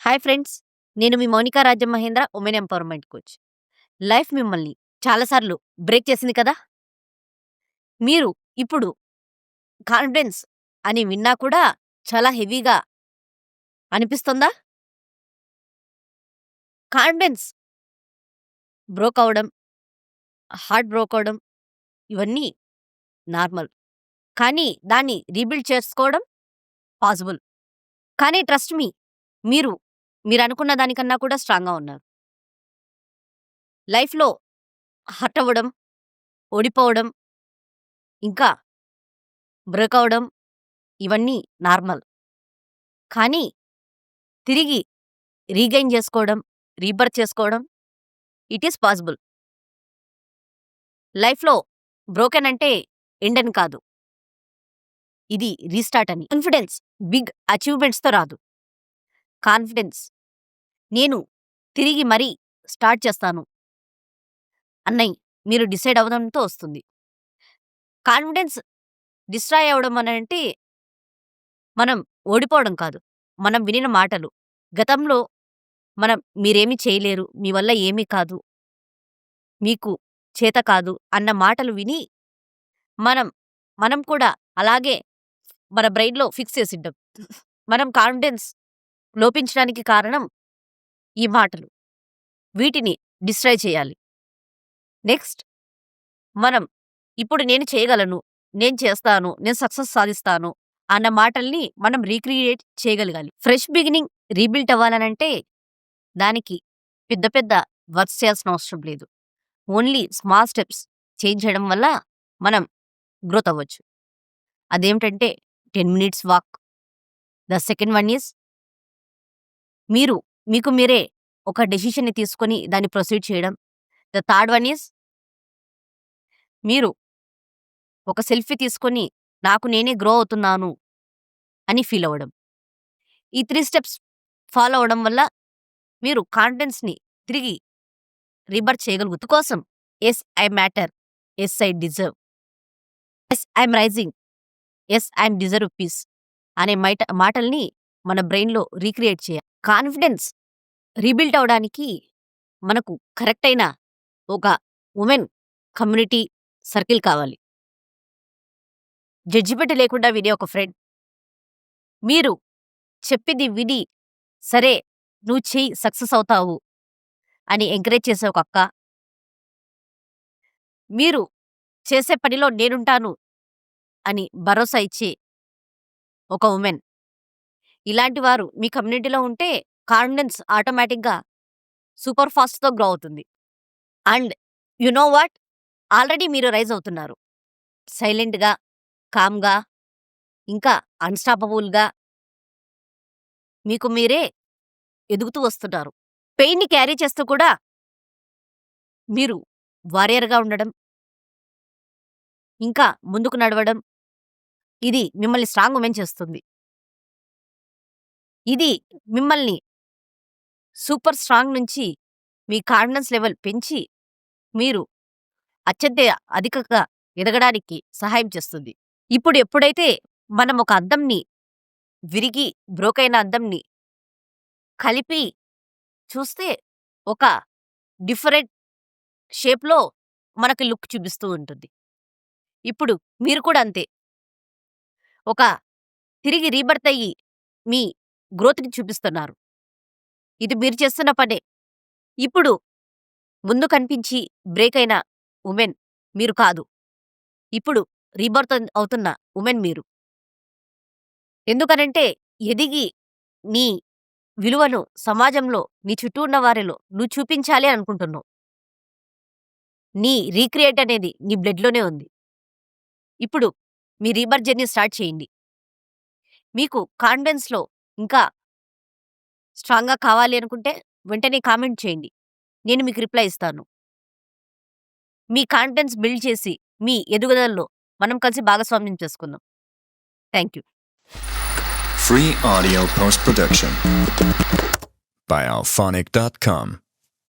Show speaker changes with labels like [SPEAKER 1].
[SPEAKER 1] Hi friends. నేను మీ Monika Rajyam Mahendra, women empowerment coach. Life మిమ్మల్ని చాలా సార్లు బ్రేక్ చేసింది కదా! మీరు ఇప్పుడు కాన్ఫిడెన్స్ అని విన్నా కూడా చాలా హెవీగా అనిపిస్తుందా? కాన్ఫిడెన్స్ బ్రోక్ అవ్వడం, హార్ట్ బ్రోక్ అవ్వడం ఇవన్నీ నార్మల్. కానీ దాన్ని రీబిల్డ్ చేసుకోవడం పాసిబుల్. కానీ ట్రస్ట్ మీ, మీరు మీరనుకున్న దానికన్నా కూడా స్ట్రాంగ్‌గా ఉన్నారు. లైఫ్‌లో హర్ట్ అవ్వడం, ఓడిపోవడం, ఇంకా బ్రేక్ అవ్వడం ఇవన్నీ నార్మల్. కానీ తిరిగి రీగెయిన్ చేసుకోవడం, రీబర్త్ చేసుకోవడం ఇట్ ఈస్ పాసిబుల్. లైఫ్‌లో బ్రోకెన్ అంటే ఎండ్ అని కాదు. ఇది రీస్టార్ట్ అని. కాన్ఫిడెన్స్ బిగ్ అచీవ్‌మెంట్స్‌తో రాదు. కాన్ఫిడెన్స్ నేను తిరిగి మరీ స్టార్ట్ చేస్తాను అన్నయి మీరు డిసైడ్ అవ్వడంతో వస్తుంది. కాన్ఫిడెన్స్ డిస్ట్రాయ్ అవ్వడం అనంటే మనం ఓడిపోవడం కాదు. మనం వినిన మాటలు. గతంలో మీరేమి చేయలేరు, మీ వల్ల ఏమీ కాదు, మీకు చేత కాదు అన్న మాటలు విని మనం మనం కూడా అలాగే మన బ్రెయిన్‌లో ఫిక్స్ చేసుంటాం. మనం కాన్ఫిడెన్స్ లోపించడానికి కారణం ఈ మాటలు. వీటిని డిస్ట్రాయ్ చేయాలి. నెక్స్ట్ మనం ఇప్పుడు నేను చేయగలను, నేను చేస్తాను, నేను సక్సెస్ సాధిస్తాను అన్న మాటల్ని మనం రీక్రియేట్ చేయగలగాలి. ఫ్రెష్ బిగినింగ్ రీబిల్డ్ అవ్వాలనంటే దానికి పెద్ద పెద్ద వర్క్స్ చేయాల్సిన అవసరం లేదు. ఓన్లీ స్మాల్ స్టెప్స్ చేంజ్ చేయడం వల్ల మనం గ్రోత్ అవ్వచ్చు. అదేమిటంటే 10 minutes walk. The second one is మీకు మీరే ఒక డెసిషన్‌ని తీసుకొని దాన్ని ప్రొసీడ్ చేయడం. ద థర్డ్ వన్ ఈజ్ మీరు ఒక సెల్ఫీ తీసుకొని నాకు నేనే గ్రో అవుతున్నాను అని ఫీల్ అవ్వడం. ఈ 3 స్టెప్స్ ఫాలో అవ్వడం వల్ల మీరు కాన్ఫిడెన్స్‌ని తిరిగి రీబర్త్ చేయగలుగుతారు. కోసం yes I matter, yes I deserve, yes I'm rising, yes I'm deserve peace అనే మాటల్ని మన బ్రెయిన్‌లో రీక్రియేట్ చేయాలి. కాన్ఫిడెన్స్ రీబిల్డ్ అవ్వడానికి మనకు కరెక్ట్ అయిన ఒక వుమెన్ కమ్యూనిటీ సర్కిల్ కావాలి. జడ్జిమెంట్ లేకుండా వినే ఒక ఫ్రెండ్. మీరు చెప్పింది విని సరే నువ్వు చెయ్యి సక్సెస్ అవుతావు అని ఎంకరేజ్ చేసే ఒక అక్క. మీరు చేసే పనిలో నేనుంటాను అని భరోసా ఇచ్చే ఒక వుమెన్. ఇలాంటి వారు మీ కమ్యూనిటీలో ఉంటే కాన్ఫిడెన్స్ ఆటోమేటిక్‌గా సూపర్ ఫాస్ట్‌తో గ్రో అవుతుంది. And you know what? Already మీరు రైజ్ అవుతున్నారు. సైలెంట్‌గా, కామ్‌గా, ఇంకా అన్‌స్టాపబుల్‌గా మీకు మీరే ఎదుగుతూ వస్తున్నారు. పెయిన్‌ని క్యారీ చేస్తూ కూడా మీరు వారియర్‌గా ఉండడం, ఇంకా ముందుకు నడవడం ఇది మిమ్మల్ని స్ట్రాంగ్ వుమెన్ చేస్తుంది. ఇది మిమ్మల్ని సూపర్ స్ట్రాంగ్ నుంచి మీ కాన్ఫిడెన్స్ లెవెల్ పెంచి మీరు అత్యంత అధికంగా ఎదగడానికి సహాయం చేస్తుంది. ఇప్పుడు ఎప్పుడైతే మనం ఒక అద్దంని విరిగి బ్రోక్ అయిన అద్దంని కలిపి చూస్తే ఒక డిఫరెంట్ షేప్‌లో మనకి లుక్ చూపిస్తూ ఉంటుంది. ఇప్పుడు మీరు కూడా అంతే. ఒక తిరిగి రీబర్త్ అయ్యి మీ గ్రోత్‌ని చూపిస్తున్నారు. ఇది మీరు చేస్తున్న పనే. ఇప్పుడు ముందు కనిపించి బ్రేక్ అయిన వుమెన్ మీరు కాదు. ఇప్పుడు రీబర్త్ అవుతున్న వుమెన్ మీరు. ఎందుకనంటే ఎదిగి నీ విలువను సమాజంలో, నీ చుట్టూ ఉన్న వారిలో నువ్వు చూపించాలి అనుకుంటున్నావు. నీ రీక్రియేట్ అనేది నీ బ్లడ్‌లోనే ఉంది. ఇప్పుడు మీ రీబర్త్ జర్నీ స్టార్ట్ చేయండి. మీకు కాన్ఫిడెన్స్‌లో ఇంకా స్ట్రాంగ్‌గా కావాలి అనుకుంటే వెంటనే కామెంట్ చేయండి. నేను మీకు రిప్లై ఇస్తాను. మీ కాన్ఫిడెన్స్ బిల్డ్ చేసి మీ ఎదుగుదలలో మనం కలిసి భాగస్వామ్యం చేసుకుందాం. Thank you.
[SPEAKER 2] Free audio post production by alphonic.com.